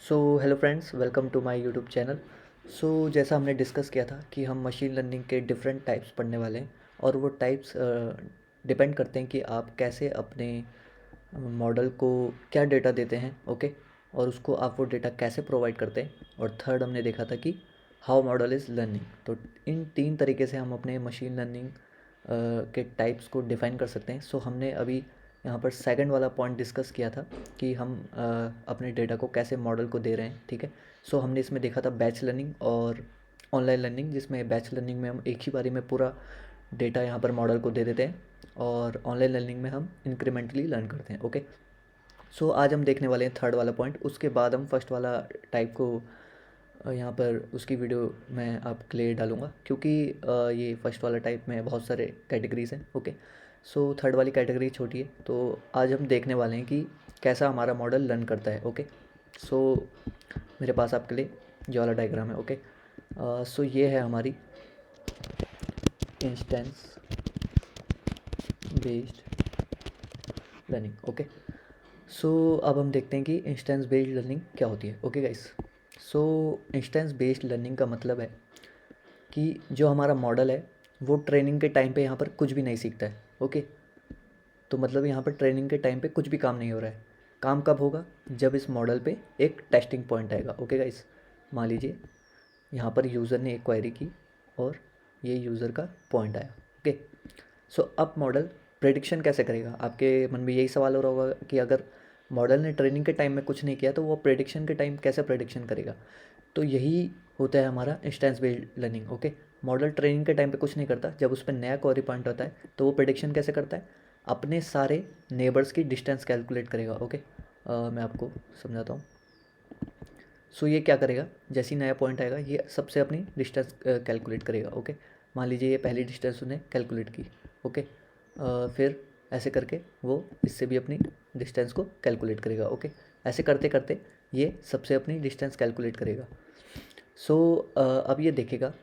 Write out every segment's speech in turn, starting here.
So hello friends, welcome to my YouTube channel. जैसा हमने discuss किया था कि हम मशीन लर्निंग के डिफरेंट टाइप्स पढ़ने वाले हैं और वो टाइप्स डिपेंड करते हैं कि आप कैसे अपने मॉडल को क्या डेटा देते हैं। ओके, और उसको आप वो डेटा कैसे प्रोवाइड करते हैं। और थर्ड हमने देखा था कि हाउ मॉडल इज़ लर्निंग। तो इन तीन तरीके से हम अपने मशीन लर्निंग के टाइप्स को डिफ़ाइन कर सकते हैं। हमने अभी यहाँ पर सेकंड वाला पॉइंट डिस्कस किया था कि हम अपने डेटा को कैसे मॉडल को दे रहे हैं। ठीक है, हमने इसमें देखा था बैच लर्निंग और ऑनलाइन लर्निंग, जिसमें बैच लर्निंग में हम एक ही बारी में पूरा डेटा यहाँ पर मॉडल को दे देते हैं और ऑनलाइन लर्निंग में हम इंक्रीमेंटली लर्न करते हैं। ओके, आज हम देखने वाले हैं थर्ड वाला पॉइंट। उसके बाद हम फर्स्ट वाला टाइप को यहाँ पर उसकी वीडियो मैं आपके लिए डालूँगा, क्योंकि ये फर्स्ट वाला टाइप में बहुत सारे कैटेगरीज़ हैं। ओके, थर्ड वाली कैटेगरी छोटी है। तो आज हम देखने वाले हैं कि कैसा हमारा मॉडल लर्न करता है। ओके, सो मेरे पास आपके लिए जो वाला डायग्राम है। ओके, ये है हमारी इंस्टेंस बेस्ड लर्निंग। ओके, अब हम देखते हैं कि इंस्टेंस बेस्ड लर्निंग क्या होती है। Okay guys, instance based learning का मतलब है कि जो हमारा मॉडल है वो ट्रेनिंग के टाइम पे यहाँ पर कुछ भी नहीं सीखता है। ओके, तो मतलब यहाँ पर ट्रेनिंग के टाइम पे कुछ भी काम नहीं हो रहा है। काम कब होगा? जब इस मॉडल पे एक टेस्टिंग पॉइंट आएगा। ओके गाइस, मान लीजिए यहाँ पर यूज़र ने एक क्वेरी की और ये यूज़र का पॉइंट आया। ओके, अब मॉडल प्रेडिक्शन कैसे करेगा? आपके मन में यही सवाल हो रहा होगा कि अगर मॉडल ने ट्रेनिंग के टाइम में कुछ नहीं किया तो वो प्रेडिक्शन के टाइम कैसे प्रेडिक्शन करेगा? तो यही होता है हमारा instance based learning. Okay, model training के टाइम पे कुछ नहीं करता। जब उस पर नया क्वेरी पॉइंट होता है तो वो प्रेडिक्शन कैसे करता है? अपने सारे नेबर्स की डिस्टेंस कैलकुलेट करेगा। ओके, मैं आपको समझाता हूँ। ये क्या करेगा? जैसे ही नया पॉइंट आएगा ये सबसे अपनी डिस्टेंस कैलकुलेट करेगा। ओके, मान लीजिए ये पहली डिस्टेंस उसने कैलकुलेट की। ओके, फिर ऐसे करके वो इससे भी अपनी डिस्टेंस को कैलकुलेट करेगा। ओके, ऐसे करते करते ये सबसे अपनी डिस्टेंस कैलकुलेट करेगा। अब ये देखेगा,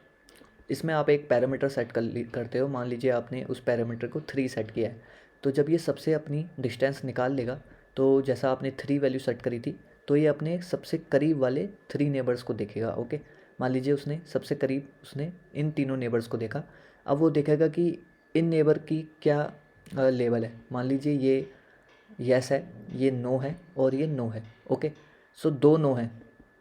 इसमें आप एक पैरामीटर सेट करते हो। मान लीजिए आपने उस पैरामीटर को 3 सेट किया है। तो जब ये सबसे अपनी डिस्टेंस निकाल लेगा, तो जैसा आपने 3 वैल्यू सेट करी थी, तो ये अपने सबसे करीब वाले 3 नेबर्स को देखेगा। ओके, मान लीजिए उसने सबसे करीब उसने इन तीनों नेबर्स को देखा। अब वो देखेगा कि इन नेबर की क्या लेवल है। मान लीजिए ये यस है, ये नो है और ये नो है। ओके, दो नो है।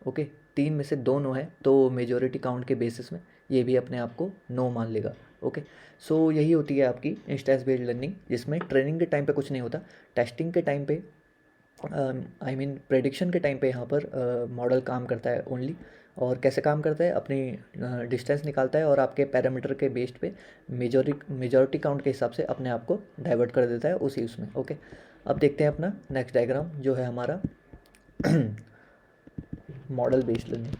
ओके, 3 में से 2 नो है, तो मेजॉरिटी काउंट के बेसिस में ये भी अपने आप को नो मान लेगा। ओके, यही होती है आपकी इंस्टेंस बेस्ड लर्निंग, जिसमें ट्रेनिंग के टाइम पे कुछ नहीं होता। टेस्टिंग के टाइम पे, आई मीन प्रेडिक्शन के टाइम पे यहाँ पर मॉडल काम करता है ओनली। और कैसे काम करता है? अपनी डिस्टेंस निकालता है और आपके पैरामीटर के बेस्ड पे मेजॉरिटी काउंट के हिसाब से अपने आप को डाइवर्ट कर देता है उसी उसमें। ओके, अब देखते हैं अपना नेक्स्ट डायग्राम, जो है हमारा मॉडल बेस्ड लर्निंग।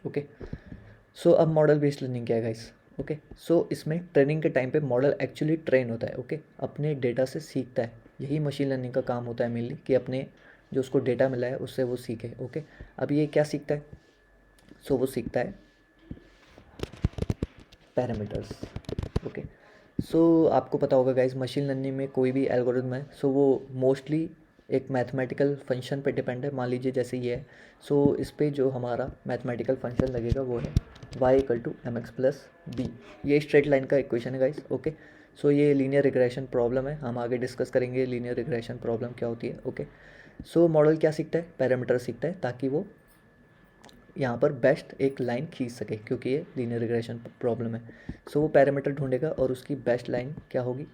ओके, अब मॉडल बेस्ड लर्निंग क्या है गाइस? ओके, इसमें ट्रेनिंग के टाइम पे मॉडल एक्चुअली ट्रेन होता है। ओके, अपने डेटा से सीखता है। यही मशीन लर्निंग का काम होता है मेनली, कि अपने जो उसको डेटा मिला है उससे वो सीखे। ओके, अब ये क्या सीखता है? वो सीखता है पैरामीटर्स। ओके, आपको पता होगा गाइस, मशीन लर्निंग में कोई भी एल्गोरिथम है वो मोस्टली एक मैथमेटिकल फंक्शन पे डिपेंड है। मान लीजिए जैसे ये है, इस पे जो हमारा मैथमेटिकल फंक्शन लगेगा वो है y=mx+b। ये स्ट्रेट लाइन का इक्वेशन है गाइस। ओके, ये लीनियर रिग्रेशन प्रॉब्लम है। हम आगे डिस्कस करेंगे लीनियर रिग्रेशन प्रॉब्लम क्या होती है। ओके, मॉडल क्या सीखता है? पैरामीटर सीखता है, ताकि वो यहाँ पर बेस्ट एक लाइन खींच सके, क्योंकि ये लीनियर रिग्रेशन प्रॉब्लम है। वो पैरामीटर ढूंढेगा और उसकी बेस्ट लाइन क्या होगी?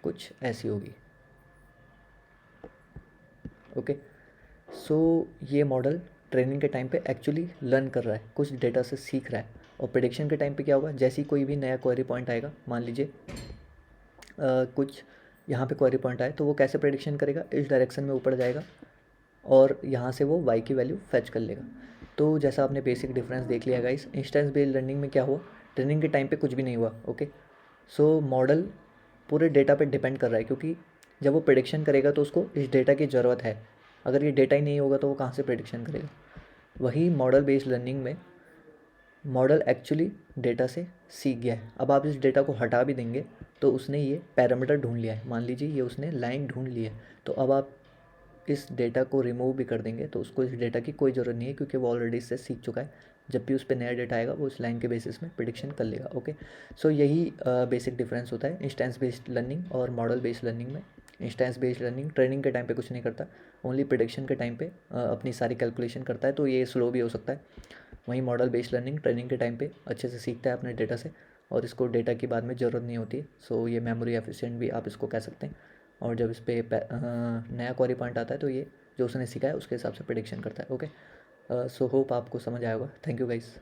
कुछ ऐसी होगी। ओके, ये मॉडल ट्रेनिंग के टाइम पे एक्चुअली लर्न कर रहा है, कुछ डेटा से सीख रहा है। और प्रेडिक्शन के टाइम पे क्या होगा? जैसे ही कोई भी नया क्वेरी पॉइंट आएगा, मान लीजिए कुछ यहाँ पे क्वेरी पॉइंट आए, तो वो कैसे प्रेडिक्शन करेगा? इस डायरेक्शन में ऊपर जाएगा और यहाँ से वो y की वैल्यू फेच कर लेगा। तो जैसा आपने बेसिक डिफरेंस देख लिया गाइस, इंस्टेंस बेस्ड लर्निंग में क्या हुआ? ट्रेनिंग के टाइम पे कुछ भी नहीं हुआ। ओके, मॉडल पूरे डेटा पे डिपेंड कर रहा है, क्योंकि जब वो प्रेडिक्शन करेगा तो उसको इस डेटा की ज़रूरत है। अगर ये डेटा ही नहीं होगा तो वो कहाँ से प्रेडिक्शन करेगा? वही मॉडल बेस्ड लर्निंग में मॉडल एक्चुअली डेटा से सीख गया है। अब आप इस डेटा को हटा भी देंगे तो उसने ये पैरामीटर ढूंढ लिया है। मान लीजिए ये उसने लाइन ढूंढ ली है, तो अब आप इस डेटा को रिमूव भी कर देंगे तो उसको इस डेटा की कोई ज़रूरत नहीं है, क्योंकि वो ऑलरेडी इससे सीख चुका है। जब भी उस पे नया डेटा आएगा वो उस लाइन के बेसिस में प्रिडिक्शन कर लेगा। ओके, सो यही बेसिक डिफरेंस होता है इंस्टेंस बेस्ड लर्निंग और मॉडल बेस्ड लर्निंग में। इंस्टेंस बेस्ड लर्निंग ट्रेनिंग के टाइम पे कुछ नहीं करता, ओनली प्रिडिक्शन के टाइम पे अपनी सारी कैलकुलेशन करता है, तो ये स्लो भी हो सकता है। वहीं मॉडल बेस्ड लर्निंग ट्रेनिंग के टाइम पे अच्छे से सीखता है अपने डेटा से, और इसको डेटा की बाद में ज़रूरत नहीं होती है। सो ये मेमोरी एफिशिएंट भी आप इसको कह सकते हैं। और जब इस पर नया क्वेरी पॉइंट आता है तो ये जो उसने सीखा है उसके हिसाब से प्रिडिक्शन करता है। ओके, सो होप आपको समझ आया होगा। Thank you guys.